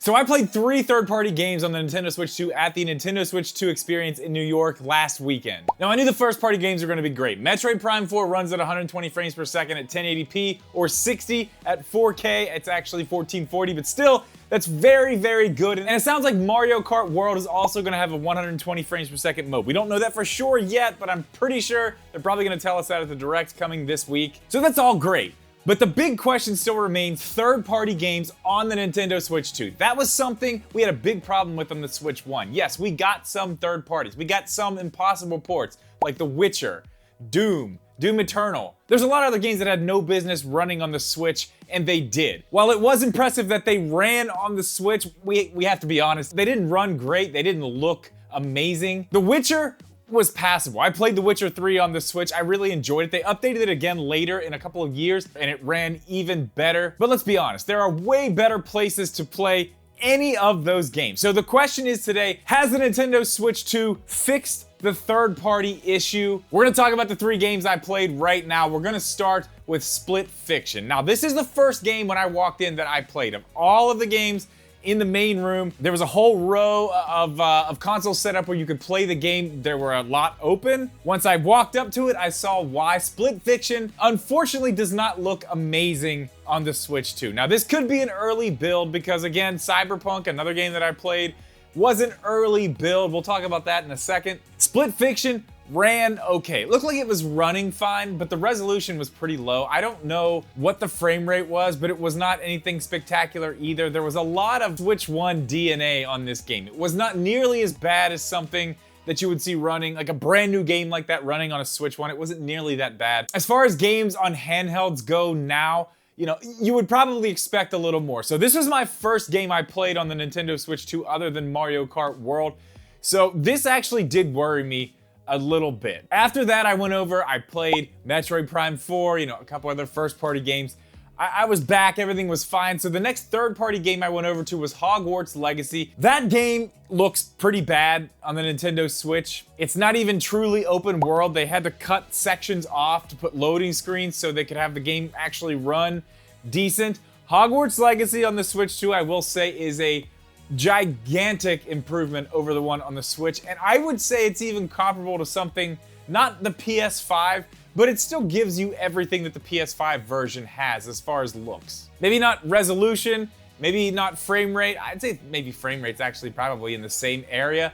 So I played 3 third-party games on the Nintendo Switch 2 at the Nintendo Switch 2 Experience in New York last weekend. Now I knew the first-party games were going to be great. Metroid Prime 4 runs at 120 frames per second at 1080p or 60 at 4K. It's actually 1440, but still, that's very, very good. And it sounds like Mario Kart World is also going to have a 120 frames per second mode. We don't know that for sure yet, but I'm pretty sure they're probably going to tell us that at the Direct coming this week. So that's all great. But the big question still remains third-party games on the Nintendo Switch 2. That was something we had a big problem with on the Switch 1. Yes, we got some third parties. We got some impossible ports, like The Witcher, Doom Eternal. There's a lot of other games that had no business running on the Switch, and they did. While it was impressive that they ran on the Switch, we have to be honest, they didn't run great, they didn't look amazing. The Witcher was passable. I played The Witcher 3 on the Switch. I really enjoyed it. They updated it again later in a couple of years and it ran even better. But let's be honest, there are way better places to play any of those games. So the question is today, has the Nintendo Switch 2 fixed the third-party issue? We're gonna talk about the 3 games I played right now. We're gonna start with Split Fiction. Now, this is the first game when I walked in that I played. Of all of the games in the main room, there was a whole row of consoles set up where you could play the game. There were a lot open. Once I walked up to it, I saw why. Split Fiction, unfortunately, does not look amazing on the Switch 2. Now, this could be an early build because, again, Cyberpunk, another game that I played, was an early build. We'll talk about that in a second. Split Fiction ran okay. It looked like it was running fine, but the resolution was pretty low. I don't know what the frame rate was, but it was not anything spectacular either. There was a lot of Switch 1 DNA on this game. It was not nearly as bad as something that you would see running, like a brand new game like that running on a Switch 1. It wasn't nearly that bad. As far as games on handhelds go now, you know, you would probably expect a little more. So this was my first game I played on the Nintendo Switch 2 other than Mario Kart World. So this actually did worry me a little bit. After that, I went over, I played Metroid Prime 4, you know, a couple other first-party games. I was back, everything was fine. So the next third-party game I went over to was Hogwarts Legacy. That game looks pretty bad on the Nintendo Switch. It's not even truly open world. They had to cut sections off to put loading screens so they could have the game actually run decent. Hogwarts Legacy on the Switch 2, I will say, is a gigantic improvement over the one on the Switch, and I would say it's even comparable to something, not the PS5, but it still gives you everything that the PS5 version has as far as looks. Maybe not resolution, maybe not frame rate. I'd say maybe frame rate's actually probably in the same area.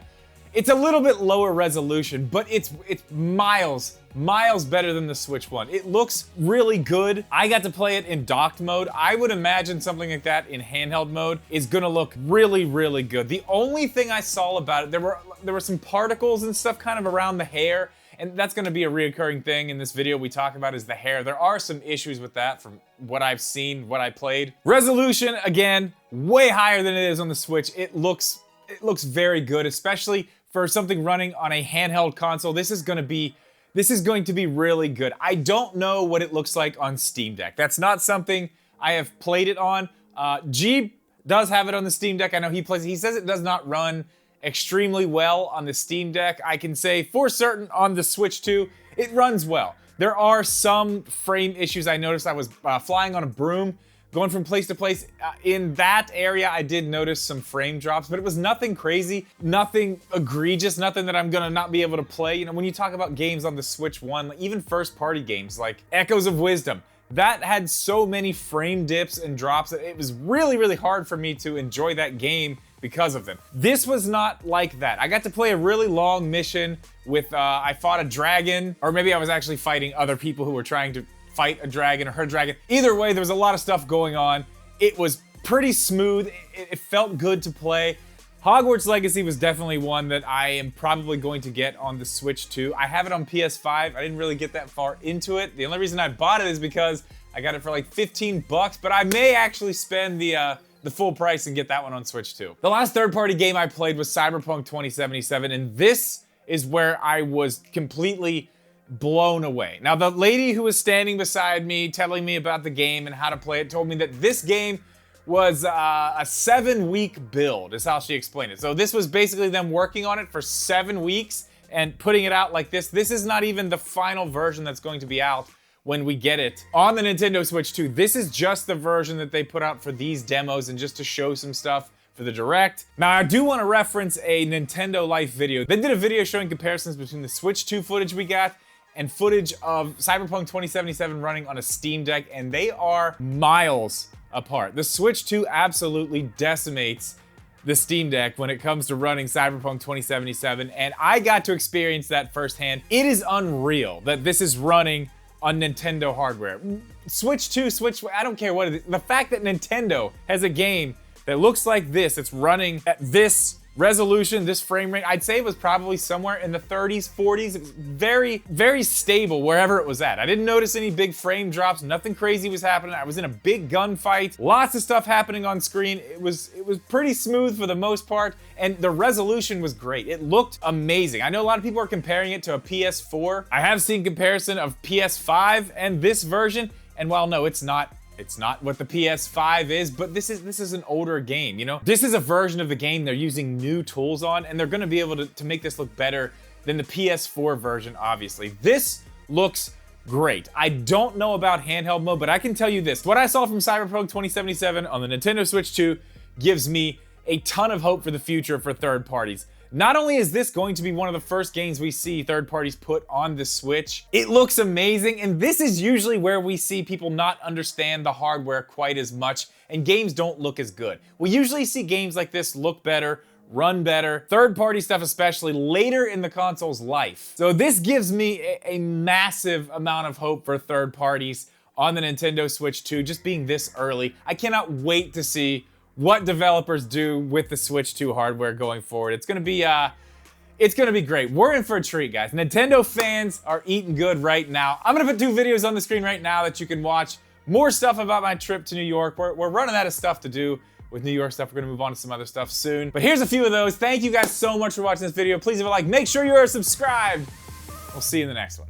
It's a little bit lower resolution, but it's miles better than the Switch 1. It looks really good. I got to play it in docked mode. I would imagine something like that in handheld mode is gonna look really, really good. The only thing I saw about it, there were some particles and stuff kind of around the hair, and that's gonna be a reoccurring thing in this video we talk about is the hair. There are some issues with that from what I've seen, what I played. Resolution, again, way higher than it is on the Switch. It looks very good, especially for something running on a handheld console. This is going to be really good. I don't know what it looks like on Steam Deck. That's not something I have played it on. Jeep does have it on the Steam Deck. I know he plays it. He says it does not run extremely well on the Steam Deck. I can say for certain on the Switch 2, it runs well. There are some frame issues I noticed. I was flying on a broom, going from place to place. In that area, I did notice some frame drops, but it was nothing crazy, nothing egregious, nothing that I'm gonna not be able to play. You know, when you talk about games on the Switch 1, even first-party games like Echoes of Wisdom, that had so many frame dips and drops that it was really, really hard for me to enjoy that game because of them. This was not like that. I got to play a really long mission with, I fought a dragon, or maybe I was actually fighting other people who were trying to fight a dragon or her dragon. Either way, there was a lot of stuff going on. It was pretty smooth. It felt good to play. Hogwarts Legacy was definitely one that I am probably going to get on the Switch 2. I have it on PS5. I didn't really get that far into it. The only reason I bought it is because I got it for like 15 bucks, but I may actually spend the full price and get that one on Switch 2. The last third-party game I played was Cyberpunk 2077, and this is where I was completely blown away. Now, the lady who was standing beside me telling me about the game and how to play it told me that this game was a 7-week build, is how she explained it. So this was basically them working on it for 7 weeks and putting it out like this. This is not even the final version that's going to be out when we get it on the Nintendo Switch 2. This is just the version that they put out for these demos and just to show some stuff for the Direct. Now, I do want to reference a Nintendo Life video. They did a video showing comparisons between the Switch 2 footage we got and footage of Cyberpunk 2077 running on a Steam Deck, and they are miles apart. The Switch 2 absolutely decimates the Steam Deck when it comes to running Cyberpunk 2077, and I got to experience that firsthand. It is unreal that this is running on Nintendo hardware. Switch 2, I don't care what it is. The fact that Nintendo has a game that looks like this, it's running at this resolution, this frame rate, I'd say it was probably somewhere in the 30s, 40s. It was very, very stable wherever it was at. I didn't notice any big frame drops. Nothing crazy was happening. I was in a big gunfight. Lots of stuff happening on screen. It was pretty smooth for the most part, and the resolution was great. It looked amazing. I know a lot of people are comparing it to a PS4. I have seen comparison of PS5 and this version, and while no, it's not what the PS5 is, but this is an older game, you know? This is a version of the game they're using new tools on, and they're gonna be able to make this look better than the PS4 version, obviously. This looks great. I don't know about handheld mode, but I can tell you this. What I saw from Cyberpunk 2077 on the Nintendo Switch 2 gives me a ton of hope for the future for third parties. Not only is this going to be one of the first games we see third parties put on the Switch, it looks amazing, and this is usually where we see people not understand the hardware quite as much, and games don't look as good. We usually see games like this look better, run better, third-party stuff especially, later in the console's life. So this gives me a massive amount of hope for third parties on the Nintendo Switch 2, just being this early. I cannot wait to see what developers do with the Switch 2 hardware going forward. It's gonna be great. We're in for a treat, guys. Nintendo fans are eating good right now. I'm gonna put 2 videos on the screen right now that you can watch. More stuff about my trip to New York. We're running out of stuff to do with New York stuff. We're gonna move on to some other stuff soon. But here's a few of those. Thank you guys so much for watching this video. Please leave a like. Make sure you are subscribed. We'll see you in the next one.